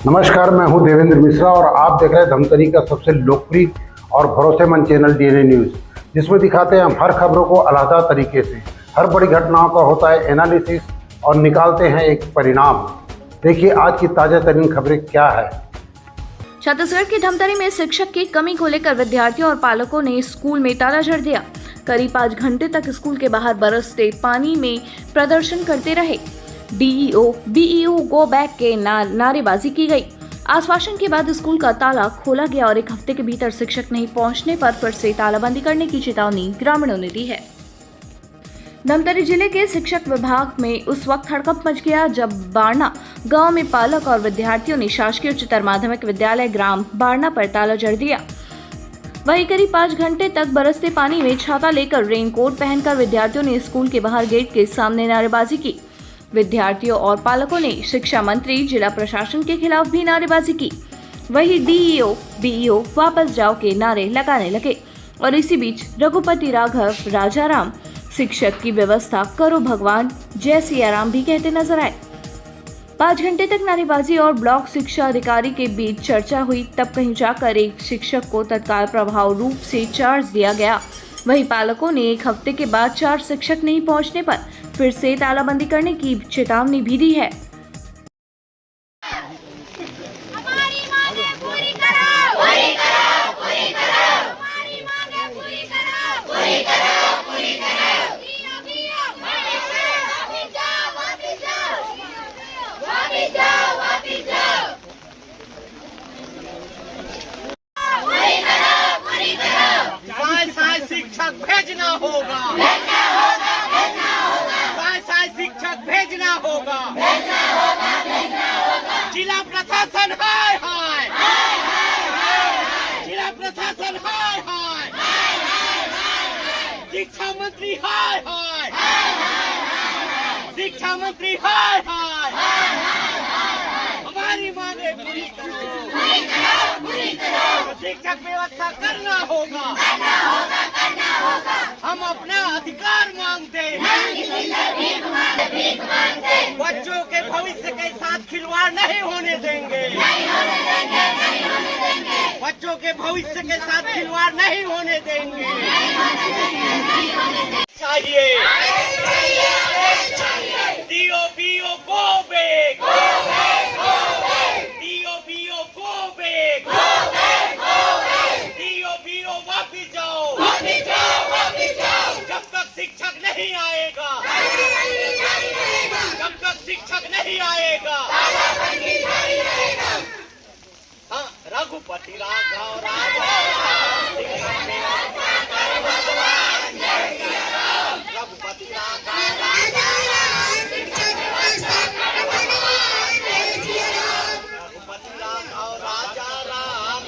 नमस्कार, मैं हूं देवेंद्र मिश्रा और आप देख रहे हैं धमतरी का सबसे लोकप्रिय और भरोसेमंद चैनल डीएनए न्यूज़, जिसमें दिखाते हैं हम हर खबरों को अलग तरीके से। हर बड़ी घटनाओं का होता है एनालिसिस और निकालते हैं एक परिणाम। देखिए आज की ताज़ा तरीन खबरें क्या है। छत्तीसगढ़ की धमतरी में शिक्षक की कमी को लेकर विद्यार्थियों और पालकों ने स्कूल में ताला जड़ दिया। करीब 5 घंटे तक स्कूल के बाहर बरसते पानी में प्रदर्शन करते रहे। डीईओ बीईओ गो बैक के नारेबाजी की गई। आश्वासन के बाद स्कूल का ताला खोला गया और 1 हफ्ते के भीतर शिक्षक नहीं पहुंचने पर फिर से तालाबंदी करने की चेतावनी ग्रामीणों ने दी है। धमतरी जिले के शिक्षक विभाग में उस वक्त हड़कंप मच गया जब बारना गांव में पालक और विद्यार्थियों ने शासकीय उच्चतर माध्यमिक विद्यालय ग्राम बारना पर ताला जड़ दिया। वहीं करीब 5 घंटे तक बरसते पानी में छाता लेकर रेनकोट पहनकर विद्यार्थियों ने स्कूल के बाहर गेट के सामने नारेबाजी की। विद्यार्थियों और पालकों ने शिक्षा मंत्री, जिला प्रशासन के खिलाफ भी नारेबाजी की। वहीं डीईओ बीईओ वापस जाओ के नारे लगाने लगे और इसी बीच रघुपति राघव राजाराम शिक्षक की व्यवस्था करो भगवान जय सिया राम भी कहते नजर आए। 5 घंटे तक नारेबाजी और ब्लॉक शिक्षा अधिकारी के बीच चर्चा हुई, तब कहीं जाकर एक शिक्षक को तत्काल प्रभाव रूप से चार्ज दिया गया। वहीं पालकों ने 1 हफ्ते के बाद 4 शिक्षक नहीं पहुंचने पर फिर से तालाबंदी करने की चेतावनी भी दी है। शिक्षक भेजना होगा, शिक्षक भेजना होगा। जिला प्रशासन हाय हाय, जिला प्रशासन हाय हाय, शिक्षा मंत्री हाय हाय, शिक्षा मंत्री हाय हाय। हमारी मांगे पूरी करो, शिक्षक व्यवस्था करना होगा। हम अपना अधिकार मांगते हैं, बच्चों के भविष्य के साथ खिलवाड़ नहीं होने देंगे, बच्चों के भविष्य के साथ खिलवाड़ नहीं होने देंगे। चाहिए DO BO go back, DO BO go back, DO BO वापिस जाओ, जब तक शिक्षक नहीं आएगा, जब तक शिक्षक नहीं आएगा। हाँ, रघुपति राघव राजा, रघुपति राघव राजा, रघुपति राघव राजा राम,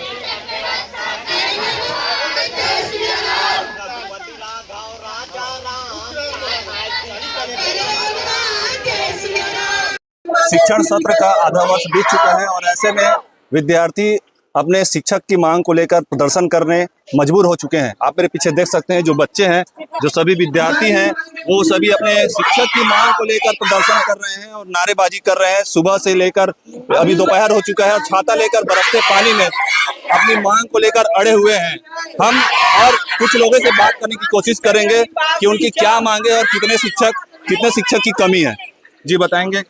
रघुपति राघव राजा राम। शिक्षण सत्र का आधा वर्ष बीत चुका है और ऐसे में विद्यार्थी अपने शिक्षक की मांग को लेकर प्रदर्शन करने मजबूर हो चुके हैं। आप मेरे पीछे देख सकते हैं, जो बच्चे हैं, जो सभी विद्यार्थी हैं, वो सभी अपने शिक्षक की मांग को लेकर प्रदर्शन कर रहे हैं और नारेबाजी कर रहे हैं। सुबह से लेकर अभी दोपहर हो चुका है और छाता लेकर बरसते पानी में अपनी मांग को लेकर अड़े हुए हैं। हम और कुछ लोगों से बात करने की कोशिश करेंगे कि उनकी क्या मांगे और कितने शिक्षक की कमी है। जी बताएंगे।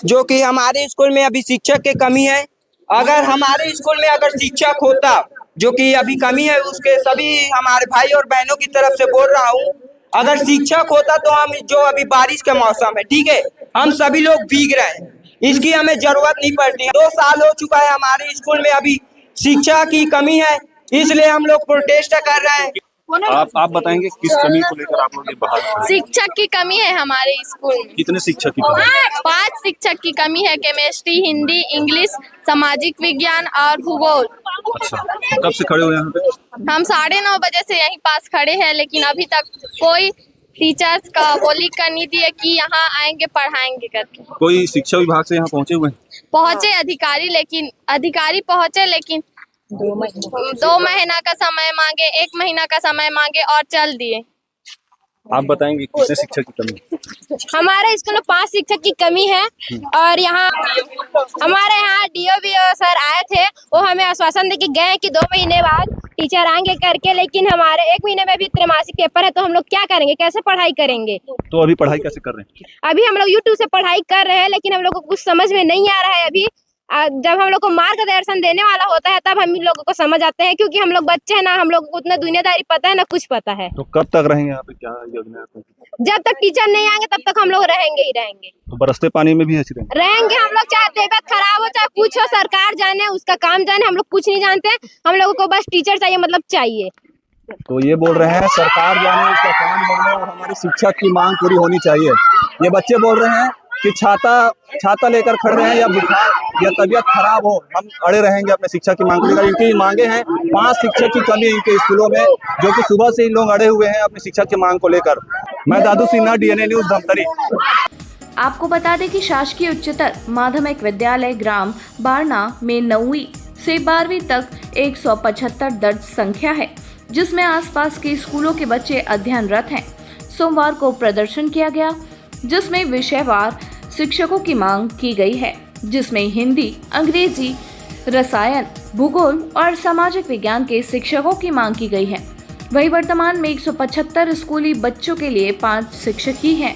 जो कि हमारे स्कूल में अभी शिक्षक की कमी है। अगर हमारे स्कूल में अगर शिक्षक होता, जो कि अभी कमी है, उसके सभी हमारे भाई और बहनों की तरफ से बोल रहा हूँ, अगर शिक्षक होता तो हम जो अभी बारिश का मौसम है, ठीक है, हम सभी लोग भीग रहे हैं, इसकी हमें जरूरत नहीं पड़ती। 2 साल हो चुका है हमारे स्कूल में अभी शिक्षा की कमी है, इसलिए हम लोग प्रोटेस्ट कर रहे हैं। आप बताएंगे किस कमी को लेकर आप लोग बाहर? शिक्षक की कमी है हमारे स्कूल में। कितने शिक्षक की कमी है? 5 शिक्षक की कमी है, केमिस्ट्री, हिंदी, इंग्लिश, सामाजिक विज्ञान और भूगोल। अच्छा, कब से खड़े हुए हैं यहाँ पे? हम 9:30 बजे से यहीं पास खड़े हैं, लेकिन अभी तक कोई टीचर्स का वो लिख कर नहीं दिए कि यहाँ आएंगे पढ़ाएंगे करके। कोई शिक्षा विभाग से यहाँ पहुँचे हुए हैं? पहुँचे अधिकारी पहुँचे, लेकिन 2 महीना का समय मांगे, 1 महीना का समय मांगे और चल दिए। आप बताएंगे कितने शिक्षक की कमी? हमारे स्कूल में 5 शिक्षक की कमी है और यहाँ हमारे यहाँ डीओ आश्वासन दे के गए हैं कि 2 महीने बाद टीचर आएंगे करके, लेकिन हमारे 1 महीने में भी त्रैमासिक पेपर है, तो हम लोग क्या करेंगे, कैसे पढ़ाई करेंगे? तो अभी पढ़ाई कैसे कर रहे हैं? अभी हम लोग YouTube से पढ़ाई कर रहे हैं, लेकिन हम लोग को कुछ समझ में नहीं आ रहा है अभी। जब हम लोग को मार्गदर्शन देने वाला होता है तब हम लोगों को समझ आते हैं, क्योंकि हम लोग बच्चे हैं ना, हम लोग को उतना दुनियादारी पता है ना कुछ पता है। तो कब तक रहेंगे यहाँ पे, क्या योजना है? जब तक टीचर नहीं आएंगे तब तक हम लोग रहेंगे ही रहेंगे। तो बरसते पानी में भी ऐसे रहेंगे हम लोग, चाहे तबीयत खराब हो चाहे कुछ हो, सरकार जाने, उसका काम जाने, हम लोग कुछ नहीं जानते। हम लोगों को बस टीचर चाहिए, मतलब चाहिए। तो ये बोल रहे हैं सरकार जाने, उसका काम जाने और हमारी शिक्षक की मांग पूरी होनी चाहिए। ये बच्चे बोल रहे हैं कि छाता लेकर खड़े हैं या बुखार या तबीयत खराब हो, हम अड़े रहेंगे अपने शिक्षक की मांग को लेकर। इनकी मांगे हैं 5 शिक्षक की कमी इनके स्कूलों में, जो कि सुबह से इन लोग अड़े हुए हैं अपने शिक्षक की मांग को लेकर। मैं दादू सिन्हा, DNA न्यूज़ धमतरी। आपको बता दें कि शासकीय उच्चतर माध्यमिक विद्यालय ग्राम बारना में 9वीं से 12वीं तक 175 दर्ज संख्या है, जिसमें आसपास के स्कूलों के बच्चे अध्ययनरत हैं। सोमवार को प्रदर्शन किया गया, जिसमें विषयवार शिक्षकों की मांग की गई है, जिसमें हिंदी, अंग्रेजी, रसायन, भूगोल और सामाजिक विज्ञान के शिक्षकों की मांग की गई है। वहीं वर्तमान में 175 स्कूली बच्चों के लिए 5 शिक्षक ही हैं।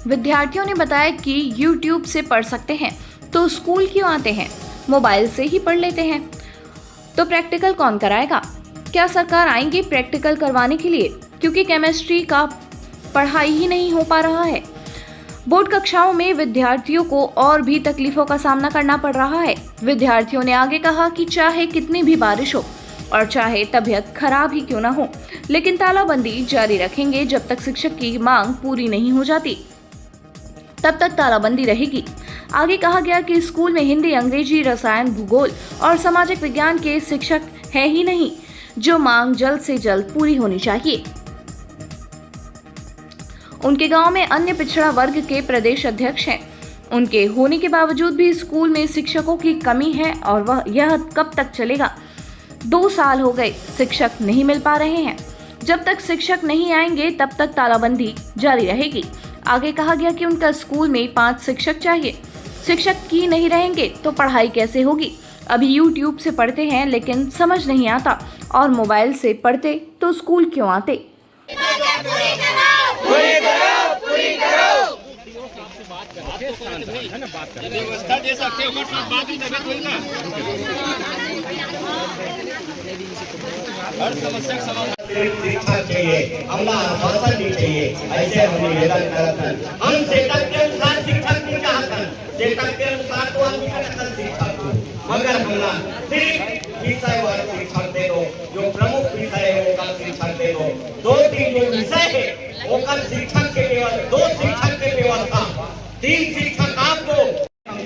विद्यार्थियों ने बताया कि YouTube से पढ़ सकते हैं तो स्कूल क्यों आते हैं, मोबाइल से ही पढ़ लेते हैं। तो प्रैक्टिकल कौन कराएगा? क्या सरकार आएंगी प्रैक्टिकल करवाने के लिए? क्योंकि केमिस्ट्री का पढ़ाई ही नहीं हो पा रहा है। बोर्ड कक्षाओं में विद्यार्थियों को और भी तकलीफों का सामना करना पड़ रहा है। विद्यार्थियों ने आगे कहा कि चाहे कितनी भी बारिश हो और चाहे तबीयत खराब ही क्यों ना हो, लेकिन तालाबंदी जारी रखेंगे जब तक शिक्षक की मांग पूरी नहीं हो जाती, तब तक तालाबंदी रहेगी। आगे कहा गया कि स्कूल में हिंदी, अंग्रेजी, रसायन, भूगोल और सामाजिक विज्ञान के शिक्षक है ही नहीं, जो मांग जल्द से जल्द पूरी होनी चाहिए। उनके गांव में अन्य पिछड़ा वर्ग के प्रदेश अध्यक्ष हैं। उनके होने के बावजूद भी स्कूल में शिक्षकों की कमी है और वह यह कब तक चलेगा? 2 साल हो गए, शिक्षक नहीं मिल पा रहे हैं। जब तक शिक्षक नहीं आएंगे तब तक तालाबंदी जारी रहेगी। आगे कहा गया कि उनका स्कूल में 5 शिक्षक चाहिए। शिक्षक की नहीं रहेंगे तो पढ़ाई कैसे होगी? अभी YouTube से पढ़ते हैं लेकिन समझ नहीं आता, और मोबाइल से पढ़ते तो स्कूल क्यों आते? व्यवस्था दे सकते हो, बात ही ना हर समस्या का समाधान शिक्षा चाहिए, हमला भाषण भी चाहिए। ऐसे हम निवेदन करते हैं। हम सेटअप के अनुसार शिक्षक नहीं चाहते, सेटअप के अनुसार तो हम शिक्षक को, मगर हमला सिर्फ विषयवार शिक्षक दे दो, जो प्रमुख विषय है वो का शिक्षक दे दो। 2-3 जो विषय है वो का शिक्षक के केवल 2 शिक्षक के व्यवस्था, 3 शिक्षक आपको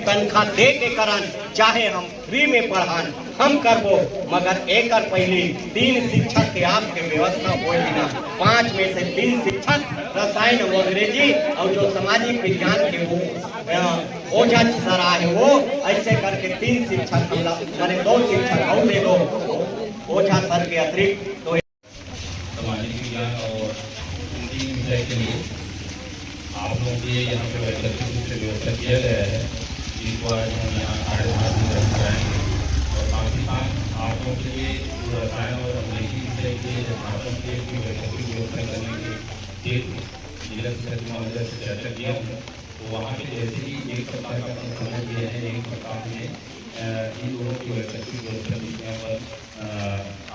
तनख्वाह दे के करन, चाहे हम फ्री में पढ़ान हम करबो, मगर एक पहले 3 शिक्षक के आपके व्यवस्था हो ना। 5 में से 3 शिक्षक रसायन और अंग्रेजी और जो सामाजिक विज्ञान के वो ओझा सरा है, वो ऐसे करके 3 शिक्षक मैंने 2 शिक्षक और दे दो ओझा सर के अतिरिक्त। तो सामाजिक विज्ञान और हिंदी विषय के लिए आप लोगों के यहाँ पे वैकल्पिक रूप से व्यवस्था किया गया है, जिसको आज हम यहाँ 8.5 दिन कराएंगे। और साथ ही साथ आप लोगों के लिए जो रसायन और अंग्रेजी विषय के छात्रों के लिए वैकल्पिक व्यवस्था करने के लिए जिला शिक्षा महोदय से चर्चा किया हूँ। तो वहाँ पे जैसे ही 1 सप्ताह का समय दिया है, 1 सप्ताह में इन लोगों की वैकल्पिक व्यवस्था की यहाँ पर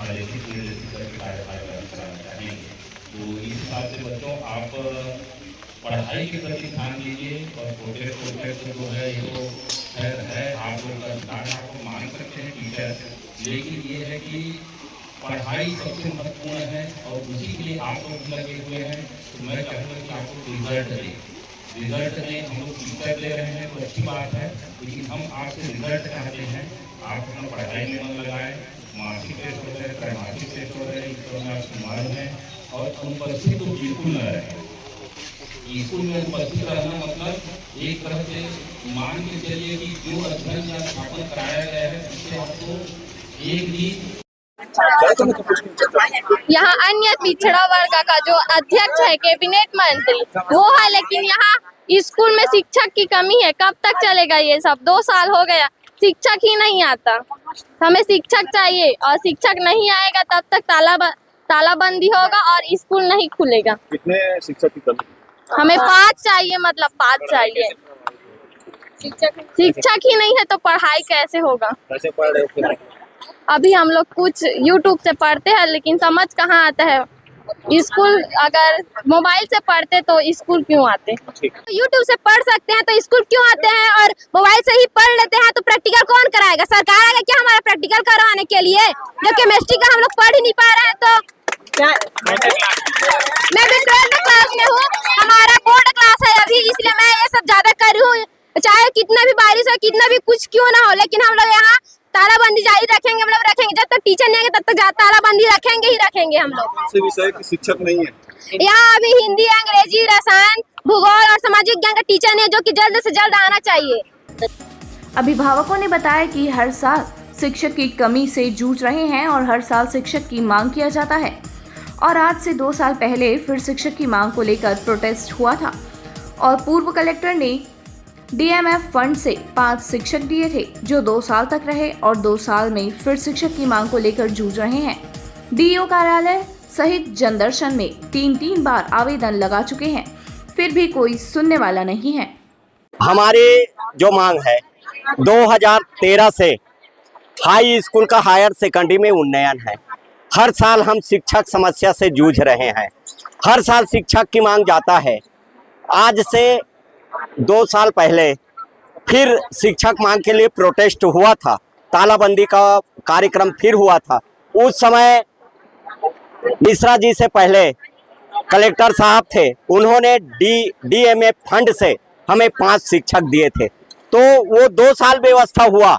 आदेशित करके कार्यक्रम कराना चाहिए। तो इस हिसाब से बच्चों आप पढ़ाई के प्रति ध्यान दीजिए। और प्रोजेक्ट जो है ये तो है आप लोग का ध्यान, आपको मान सकते हैं टीचर, लेकिन ये है कि पढ़ाई सबसे महत्वपूर्ण है और उसी के लिए आप लोग लगे हुए हैं। तो मैं चाहूँगा कि आपको रिजल्ट में हम लोग टीचर ले रहे हैं तो अच्छी बात है, लेकिन हम आपसे रिजल्ट चाहते हैं। आप अपना पढ़ाई में मन लगाएं। मासिक टेस्ट हो रहे हैं, त्रैमासिक टेस्ट हो रहे हैं, इस तरह में आपको मालूम है। और अनुपस्थित तो बिल्कुल न रहे। स्कूल में उपस्थित रहना मतलब एक तरह से मान के चलिए कि जो अध्ययन या स्थापन कराया गया है उससे आपको एक भी। यहाँ अन्य पिछड़ा वर्ग का जो अध्यक्ष है कैबिनेट मंत्री वो है, लेकिन यहाँ स्कूल में शिक्षक की कमी है, कब तक चलेगा ये सब? 2 साल हो गया, शिक्षक ही नहीं आता। हमें शिक्षक चाहिए और शिक्षक नहीं आएगा तब तक तालाबंदी होगा और स्कूल नहीं खुलेगा। कितने शिक्षक की कमी? हमें 5 चाहिए, मतलब 5 चाहिए। शिक्षक ही नहीं है तो पढ़ाई कैसे होगा? कैसे पढ़ रहे हो? अभी हम लोग कुछ YouTube से पढ़ते हैं लेकिन समझ कहाँ आता है। स्कूल अगर मोबाइल से पढ़ते तो स्कूल क्यों आते? यूट्यूब से पढ़ सकते हैं तो स्कूल क्यों आते हैं, और मोबाइल से ही पढ़ लेते हैं तो प्रैक्टिकल कौन कराएगा? सरकार आएगा क्या हमारा प्रैक्टिकल करवाने के लिए? जब केमिस्ट्री का हम लोग पढ़ ही नहीं पा रहे हैं तो मैं भी 12th क्लास में हूँ, हमारा बोर्ड क्लास है अभी, इसलिए मैं ये सब ज्यादा कर रही हूँ। चाहे कितना भी बारिश हो, कितना भी कुछ क्यों ना हो, लेकिन हम लोग यहाँ तालाबंदी जारी रखेंगे। हम लोग रखेंगे जब तक टीचर नहीं आएंगे तब तक तालाबंदी रखेंगे ही रखेंगे हम लोग। ऐसे विषय की शिक्षक नहीं है यहाँ अभी हिंदी, अंग्रेजी, रसायन, भूगोल और सामाजिक ज्ञान का टीचर नहीं है, जो कि जल्द से जल्द आना चाहिए। अभिभावकों ने बताया कि हर साल शिक्षक की कमी से जूझ रहे हैं और हर साल शिक्षक की मांग किया जाता है और आज से 2 साल पहले फिर शिक्षक की मांग को लेकर प्रोटेस्ट हुआ था और पूर्व कलेक्टर ने DMF फंड से 5 शिक्षक दिए थे जो 2 साल तक रहे और 2 साल में फिर शिक्षक की मांग को लेकर जूझ रहे हैं। DO कार्यालय सहित जनदर्शन में 3 बार आवेदन लगा चुके हैं, फिर भी कोई सुनने वाला नहीं है। हमारी जो मांग है 2013 से हाई स्कूल का हायर सेकेंडरी में उन्नयन है। हर साल हम शिक्षक समस्या से जूझ रहे हैं, हर साल शिक्षक की मांग जाता है। आज से 2 साल पहले फिर शिक्षक मांग के लिए प्रोटेस्ट हुआ था, तालाबंदी का कार्यक्रम फिर हुआ था। उस समय मिश्रा जी से पहले कलेक्टर साहब थे, उन्होंने DMF फंड से हमें 5 शिक्षक दिए थे। तो वो 2 साल व्यवस्था हुआ,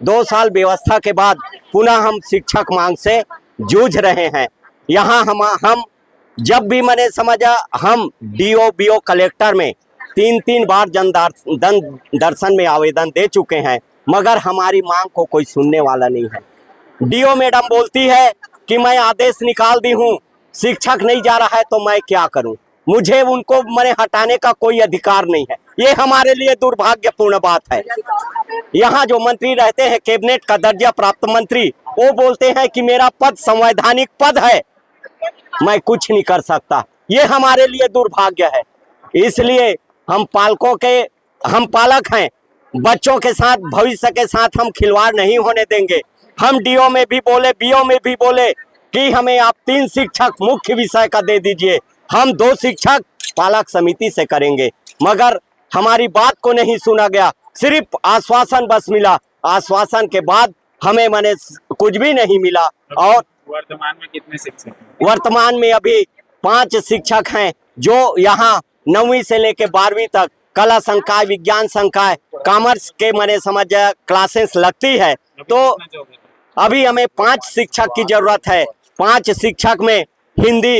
2 साल व्यवस्था के बाद पुनः हम शिक्षक मांग से जूझ रहे हैं। यहाँ हम जब भी मैंने समझा, हम DO कलेक्टर में 3 बार जन दर्शन में आवेदन दे चुके हैं, मगर हमारी मांग को कोई सुनने वाला नहीं है। DO मैडम बोलती है कि मैं आदेश निकाल दी हूँ, शिक्षक नहीं जा रहा है तो मैं क्या करूँ, मुझे उनको मैंने हटाने का कोई अधिकार नहीं है। ये हमारे लिए दुर्भाग्यपूर्ण बात है। यहाँ जो मंत्री रहते हैं, कैबिनेट का दर्जा प्राप्त मंत्री, वो बोलते हैं कि मेरा पद संवैधानिक पद है, मैं कुछ नहीं कर सकता। ये हमारे लिए दुर्भाग्य है। इसलिए हम पालक हैं, बच्चों के साथ, भविष्य के साथ हम खिलवाड़ नहीं होने देंगे। हम DO में भी बोले, BO में भी बोले कि हमें आप 3 शिक्षक मुख्य विषय का दे दीजिए, हम 2 शिक्षक पालक समिति से करेंगे, मगर हमारी बात को नहीं सुना गया। सिर्फ आश्वासन बस मिला, आश्वासन के बाद हमें मैंने कुछ भी नहीं मिला। और वर्तमान में कितने शिक्षक? वर्तमान में अभी 5 शिक्षक हैं जो यहाँ 9वीं से लेके 12वीं तक कला संकाय, विज्ञान संकाय, कॉमर्स के मैंने समझ क्लासेस लगती है। तो अभी हमें 5 शिक्षक की जरूरत है। 5 शिक्षक में हिंदी,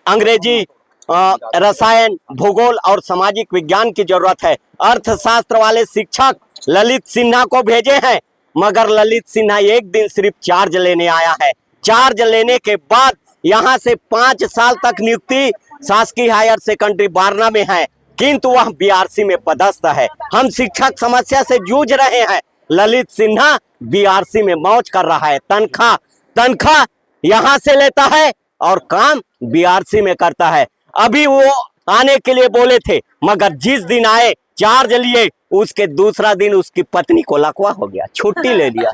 अंग्रेजी, रसायन, भूगोल और सामाजिक विज्ञान की जरूरत है। अर्थशास्त्र वाले शिक्षक ललित सिन्हा को भेजे हैं, मगर ललित सिन्हा एक दिन सिर्फ चार्ज लेने आया है। चार्ज लेने के बाद यहाँ से 5 साल तक नियुक्ति शासकीय हायर सेकेंडरी बारना में है, किंतु वह BRC में पदस्थ है। हम शिक्षक समस्या से जूझ रहे हैं। ललित सिन्हा BRC में मौज कर रहा है, तनख्वाह यहाँ से लेता है और काम BRC में करता है। अभी वो आने के लिए बोले थे, मगर जिस दिन आए, चार्ज लिए, उसके दूसरा दिन उसकी पत्नी को लकवा हो गया, छुट्टी ले लिया।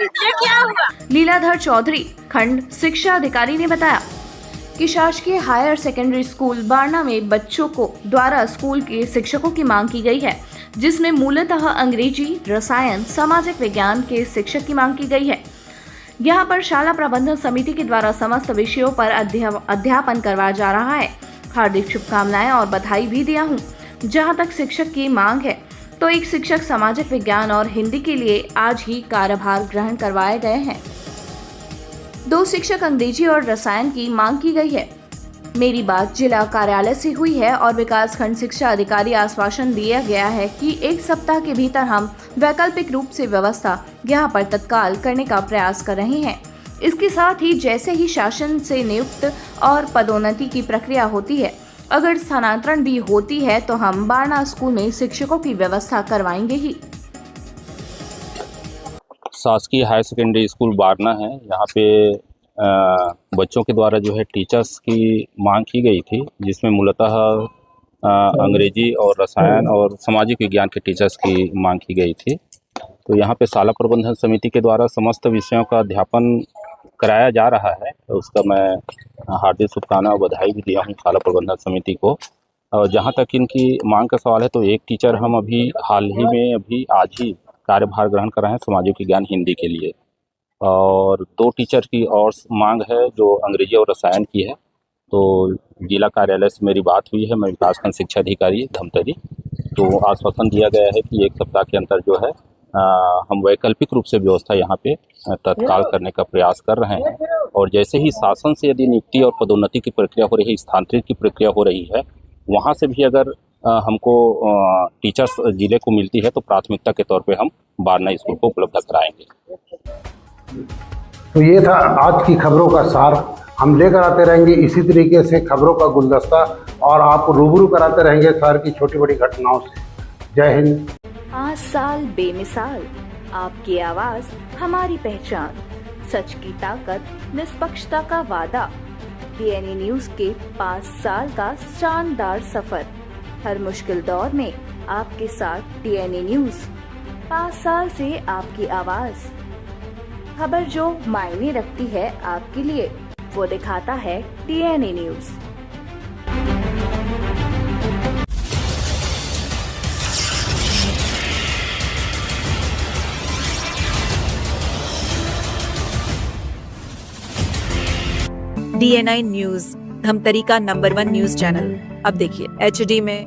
लीलाधर चौधरी खंड शिक्षा अधिकारी ने बताया कि शासकीय हायर सेकेंडरी स्कूल बारना में बच्चों को द्वारा स्कूल के शिक्षकों की मांग की गई है, जिसमें मूलतः अंग्रेजी, रसायन, सामाजिक विज्ञान के शिक्षक की मांग की गई है। यहाँ पर शाला प्रबंधन समिति के द्वारा समस्त विषयों पर अध्यापन करवाया जा रहा है। हार्दिक शुभकामनाएं और बधाई भी दिया हूँ। जहाँ तक शिक्षक की मांग है तो एक शिक्षक सामाजिक विज्ञान और हिंदी के लिए आज ही कार्यभार ग्रहण करवाए गए हैं। 2 शिक्षक अंग्रेजी और रसायन की मांग की गई है। मेरी बात जिला कार्यालय से हुई है और विकास खंड शिक्षा अधिकारी आश्वासन दिया गया है कि 1 सप्ताह के भीतर हम वैकल्पिक रूप से व्यवस्था यहाँ पर तत्काल करने का प्रयास कर रहे हैं। इसके साथ ही जैसे ही शासन से नियुक्त और पदोन्नति की प्रक्रिया होती है, अगर स्थानांतरण भी होती है तो हम बारना स्कूल में शिक्षकों की व्यवस्था करवाएंगे ही। शासकीय हायर सेकेंडरी स्कूल बारना है। यहाँ पे बच्चों के द्वारा जो है टीचर्स की मांग की गई थी, जिसमें मूलतः अंग्रेजी और रसायन और सामाजिक विज्ञान के टीचर्स की मांग की गई थी। तो यहाँ पे शाला प्रबंधन समिति के द्वारा समस्त विषयों का अध्यापन कराया जा रहा है। तो उसका मैं हार्दिक शुभकामना और बधाई भी दिया हूँ शाला प्रबंधन समिति को। और जहाँ तक इनकी मांग का सवाल है तो एक टीचर हम अभी हाल ही में आज ही कार्यभार ग्रहण कर रहे हैं सामाजिक विज्ञान हिंदी के लिए, और 2 टीचर की और मांग है जो अंग्रेजी और रसायन की है। तो जिला कार्यालय से मेरी बात हुई है, मैं विकासखंड शिक्षा अधिकारी धमतरी, तो आश्वासन दिया गया है कि 1 सप्ताह के अंदर जो है हम वैकल्पिक रूप से व्यवस्था यहाँ पे तत्काल करने का प्रयास कर रहे हैं। और जैसे ही शासन से यदि नियुक्ति और पदोन्नति की प्रक्रिया हो रही है, स्थानांतरित की प्रक्रिया हो रही है, वहाँ से भी अगर हमको टीचर्स जिले को मिलती है तो प्राथमिकता के तौर पे हम बारना स्कूल को उपलब्ध कराएंगे। तो ये था आज की खबरों का सार। हम लेकर आते रहेंगे इसी तरीके से खबरों का गुलदस्ता और आपको रूबरू कराते रहेंगे शहर की छोटी बड़ी घटनाओं से। जय हिंद। 5 साल बेमिसाल, आपकी आवाज हमारी पहचान, सच की ताकत, निष्पक्षता का वादा। डीएनए न्यूज के 5 साल का शानदार सफर, हर मुश्किल दौर में आपके साथ डीएनए न्यूज। 5 साल से आपकी आवाज, खबर जो मायने रखती है आपके लिए, वो दिखाता है DNA news. DNI news, Dhamtari का नंबर 1 न्यूज चैनल। अब देखिए HD में।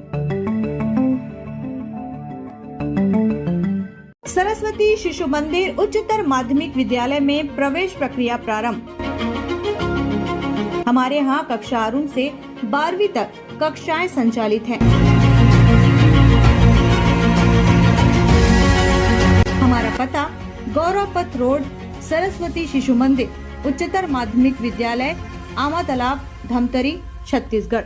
सरस्वती शिशु मंदिर उच्चतर माध्यमिक विद्यालय में प्रवेश प्रक्रिया प्रारंभ। हमारे यहाँ कक्षा आरंभ से 12वीं तक कक्षाएं संचालित हैं। हमारा पता गौरवपथ रोड, सरस्वती शिशु मंदिर उच्चतर माध्यमिक विद्यालय, आमा तालाब, धमतरी, छत्तीसगढ़।